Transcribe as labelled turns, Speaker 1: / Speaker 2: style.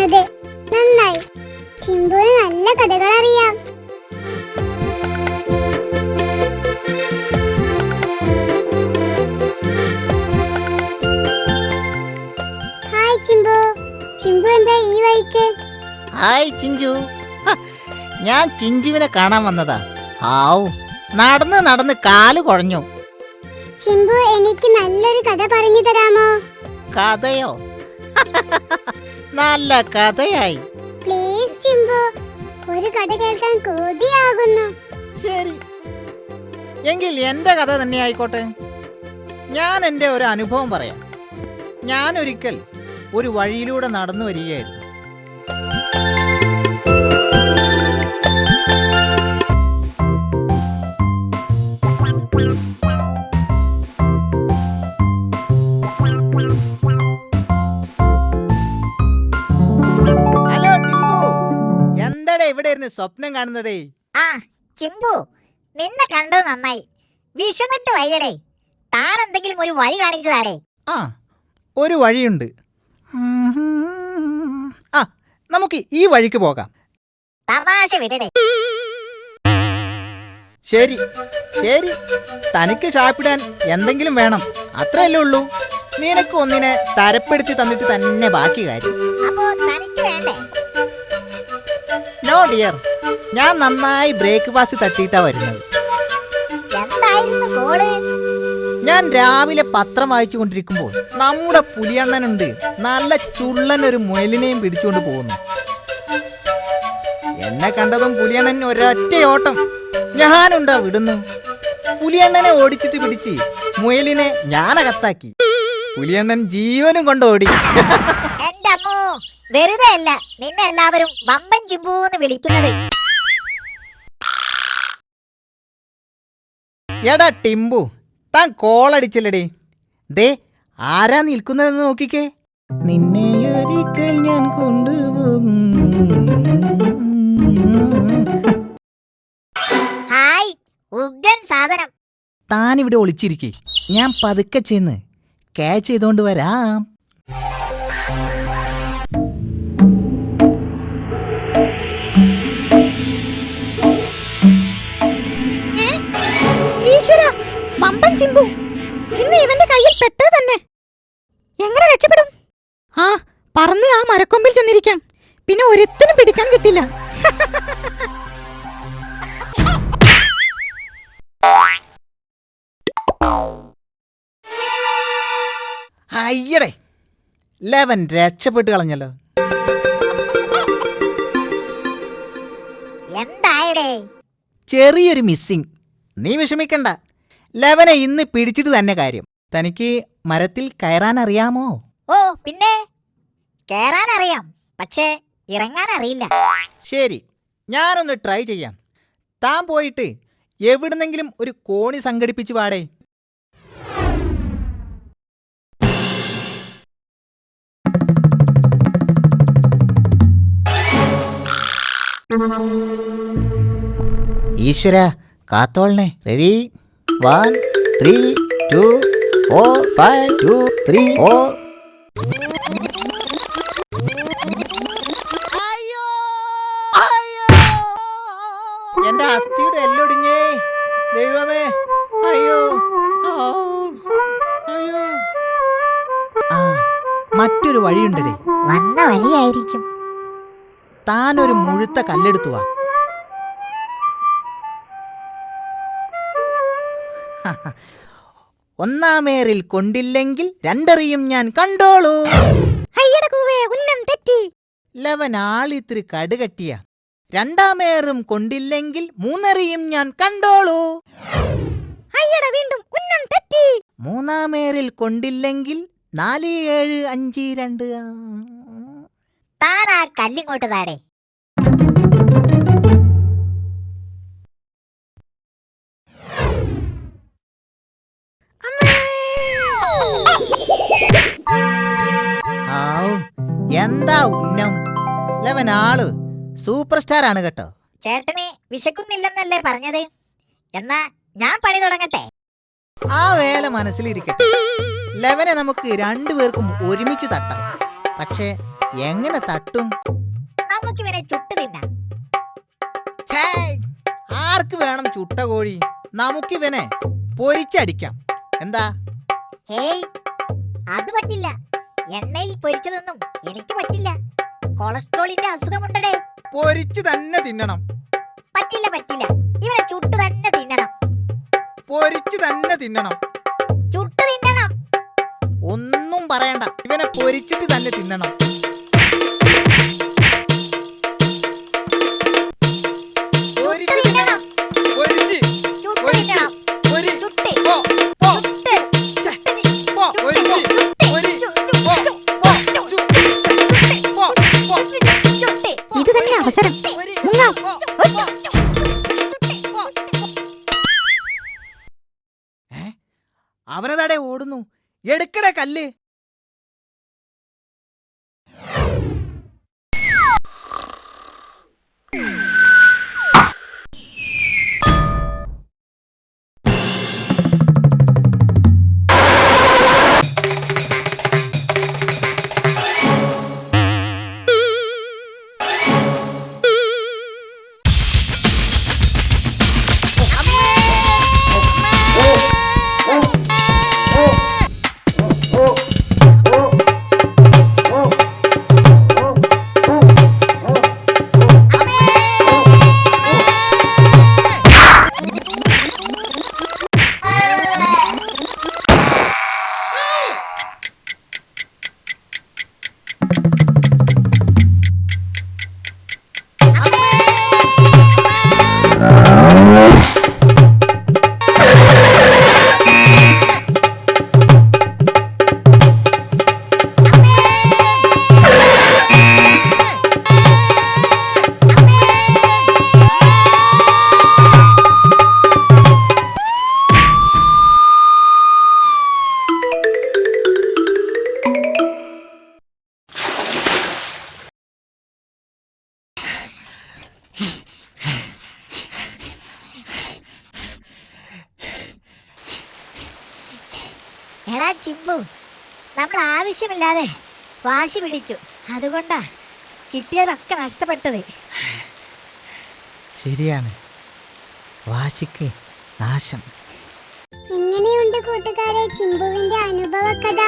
Speaker 1: പറഞ്ഞത്. നന്നായി. ചിമ്പുവിന് നല്ല കഥകൾ അറിയാം. ഹായ് ചിമ്പു. ചിമ്പു എന്താ ഈ വഴിക്ക്?
Speaker 2: ഹായ് ചിഞ്ചു. ഞാൻ ചിഞ്ചുവിനെ കാണാൻ വന്നതാ. ഹാവ്, നടന്ന് നടന്ന് കാല് കുഴഞ്ഞു.
Speaker 1: ചിമ്പു, എനിക്ക് നല്ലൊരു കഥ പറഞ്ഞു തരാമോ?
Speaker 2: കഥയോ? നല്ല കഥയായി.
Speaker 1: പ്ലീസ് ചിമ്പു, ഒരു കഥ കേൾക്കാൻ കൊതിയാകുന്നു.
Speaker 2: ശരി, എങ്കിൽ എന്റെ കഥ തന്നെ ആയിക്കോട്ടെ. ഞാൻ എൻ്റെ ഒരു അനുഭവം പറയാം. ഞാൻ ഒരിക്കൽ ഒരു വഴിയിലൂടെ നടന്നു വരികയായിരുന്നു. ഹലോ ടിംബു, എന്താടേ ഇവിടെ ഇരുന്ന് സ്വപ്നം കാണുന്നതേ?
Speaker 3: ആ ചിമ്പു, നിന്നെ കണ്ടത് നന്നായി. വിശന്നിട്ട് വയ്യടേ. താൻ എന്തെങ്കിലും ഒരു വഴി കാണിച്ചതാടേ.
Speaker 2: ആ, ഒരു വഴിയുണ്ട്. ആ, നമുക്ക് ഈ വഴിക്ക് പോകാം.
Speaker 3: തമാശ വിടടേ.
Speaker 2: ശരി ശരി, തനിക്ക് ഷാപ്പിടാൻ എന്തെങ്കിലും വേണം, അത്രയല്ലേ ഉള്ളൂ. നിനക്ക് ഒന്നിനെ തരപ്പെടുത്തി തന്നിട്ട് തന്നെ ബാക്കി കാര്യം.
Speaker 3: അപ്പോ തനിക്ക് വേണ്ടേ?
Speaker 2: നോ ഡിയർ, ഞാൻ നന്നായി ബ്രേക്ക്ഫാസ്റ്റ് തട്ടിയിട്ടാ വരുന്നത്.
Speaker 3: എന്തായിരുന്നു കോഡ്?
Speaker 2: ഞാൻ രാവിലെ പത്രം വായിച്ചു കൊണ്ടിരിക്കുമ്പോൾ നമ്മുടെ പുലിയണ്ണനുണ്ട് നല്ല ചുള്ളനൊരു മുയലിനെയും പിടിച്ചുകൊണ്ട് പോകുന്നു. എന്നെ കണ്ടതും പുലിയണ്ണൻ ഒരൊറ്റ ഓട്ടം. ഞാനുണ്ടാ വിടുന്നു. പുലിയണ്ണനെ ഓടിച്ചിട്ട് പിടിച്ച് മുയലിനെ ഞാനകത്താക്കി. പുലിയണ്ണൻ ജീവനും കൊണ്ടോടി.
Speaker 3: എന്റെ അമ്മോ, വെറുതെ അല്ല നിന്നെ എല്ലാവരും വമ്പൻ ചിമ്പൂന്ന് വിളിക്കുന്നത്.
Speaker 2: എടാ ടിംബു, താൻ കോളടിച്ചില്ലടേ. ദേ, ആരാ നിൽക്കുന്നതെന്ന് നോക്കിക്കേ. നിന്നെ ഒരിക്കൽ ഞാൻ കൊണ്ടുപോകും.
Speaker 3: ഹായ്, ഉഗ്രൻ സാധനം.
Speaker 2: താൻ ഇവിടെ ഒളിച്ചിരിക്കേ, ഞാൻ പതുക്കെ ചെന്ന് ക്യാച്ച് ചെയ്തോണ്ട് വരാം.
Speaker 3: ഈശ്വരാ, വമ്പൻ ചിമ്പു ഇന്ന് ഇവന്റെ കയ്യിൽ പെട്ടത് തന്നെ. എങ്ങനെ രക്ഷപ്പെടും?
Speaker 4: ആ, പറന്ന് ആ മരക്കൊമ്പിൽ ചെന്നിരിക്കാം. പിന്നെ ഒരുത്തിനും പിടിക്കാൻ കിട്ടില്ല.
Speaker 2: അയ്യടേ, ലെവൻ രക്ഷപ്പെട്ട് കളഞ്ഞല്ലോ.
Speaker 3: എന്തായടേ?
Speaker 2: ചെറിയൊരു മിസ്സിങ്. നീ വിഷമിക്കണ്ട, ലെവനെ ഇന്ന് പിടിച്ചിട്ട് തന്നെ കാര്യം. തനിക്ക് മരത്തിൽ കയറാൻ അറിയാമോ?
Speaker 3: ഓ പിന്നെ, കേറാൻ അറിയാം, പക്ഷേ ഇറങ്ങാൻ അറിയില്ല.
Speaker 2: ശരി, ഞാനൊന്ന് ട്രൈ ചെയ്യാം. താൻ പോയിട്ട് എവിടുന്നെങ്കിലും ഒരു കോണി സംഘടിപ്പിച്ച് വാടേ. ഈശ്വര കാത്തോളനെ. റെഡി? 1 3 2 4 5 2 3 4. എന്റെ അസ്ഥിയുടെ എല്ലൊടിഞ്ഞേ ദൈവമേ. അയ്യോ അയ്യോ. ആ, മറ്റൊരു വഴിയുണ്ടേ.
Speaker 3: വന്ന വഴിയായിരിക്കും.
Speaker 2: താനൊരു മുഴുത്ത കല്ലെടുത്തു വാ. ഒന്നാമേറിൽ കൊണ്ടില്ലെങ്കിൽ രണ്ടറിയും ഞാൻ കണ്ടോളൂ.
Speaker 3: ഉന്നം തെറ്റി.
Speaker 2: ലവൻ ആളിത്തിരി കടുകട്ടിയ. രണ്ടാമേറും കൊണ്ടില്ലെങ്കിൽ മൂന്നറിയും ഞാൻ കണ്ടോളൂ.
Speaker 3: വീണ്ടും ഉന്നം തെറ്റി.
Speaker 2: മൂന്നാമേറിൽ കൊണ്ടില്ലെങ്കിൽ 4 7 5 2.
Speaker 3: താൻ ആ കല്ലിങ്ങോട്ട് താടേ.
Speaker 2: എന്താ ഉന്നം? ലവൻ ആള് സൂപ്പർ സ്റ്റാർ ആണ് കേട്ടോ.
Speaker 3: ചേട്ടനെ വിശക്കുന്നില്ലെന്നല്ലേ പറഞ്ഞത്? എന്നാ ഞാൻ പണി തുടങ്ങട്ടെ.
Speaker 2: ആ വേല മനസ്സിലിരിക്കട്ടെ. ലെവനെ നമുക്ക് രണ്ടുപേർക്കും ഒരുമിച്ച് തട്ടാം. പക്ഷേ എങ്ങനെ തട്ടും?
Speaker 3: നമുക്ക് ഇവനെ ചുട്ടു തിന്നാം.
Speaker 2: ഛേ, ആർക്ക് വേണം ചുട്ട കോഴി? നമുക്കിവനെ പൊരിച്ചടിക്കാം. എന്താ?
Speaker 3: ഹേയ്, അത് പറ്റില്ല. എണ്ണയിൽ പൊരിച്ചതൊന്നും എനിക്ക് പറ്റില്ല. കൊളസ്ട്രോളിന്റെ അസുഖമുണ്ടേ.
Speaker 2: പൊരിച്ചു തന്നെ തിന്നണം.
Speaker 3: പറ്റില്ല പറ്റില്ല, ഇവനെ ചുട്ടു തന്നെ തിന്നണം.
Speaker 2: പൊരിച്ചു തന്നെ തിന്നണം.
Speaker 3: ചുട്ടു തിന്നണം.
Speaker 2: ഒന്നും പറയണ്ട, ഇവനെ പൊരിച്ചിട്ട് തന്നെ തിന്നണം. പൊരിച്ച് തിന്നണം. പൊരിച്ച്,
Speaker 3: ചുട്ടു
Speaker 2: പൊരിച്ച്,
Speaker 3: തിന്നണം.
Speaker 2: പൊരി,
Speaker 3: ചുട്ട്,
Speaker 2: പോ, പോ,
Speaker 3: ചുട്ട്,
Speaker 2: ഛെ,
Speaker 3: ചുട്ട്,
Speaker 2: പോ, പൊരിച്ച്, പൊരി, പോ, പോ, ചു, ഛെ, പോ, പോ,
Speaker 3: ചുട്ട്.
Speaker 4: ഇത് തന്നെ അവസരം.
Speaker 2: പൊരി,
Speaker 4: മുങ്ങാം.
Speaker 2: പോ, പോ. അവനതാടെ ഓടുന്നു. എടുക്കട കല്ല്.
Speaker 3: എടാ ചിമ്പു, നമ്മൾ ആവശ്യമില്ലാതെ വാശി പിടിച്ചു. അതുകൊണ്ടാ കിട്ടിയതൊക്കെ നഷ്ടപ്പെട്ടത്.
Speaker 2: ശരിയാണ്, വാശിക്ക് നാശം.
Speaker 1: എങ്ങനെയുണ്ട് കൂട്ടുകാരെ ചിമ്പുവിന്റെ അനുഭവ കഥ?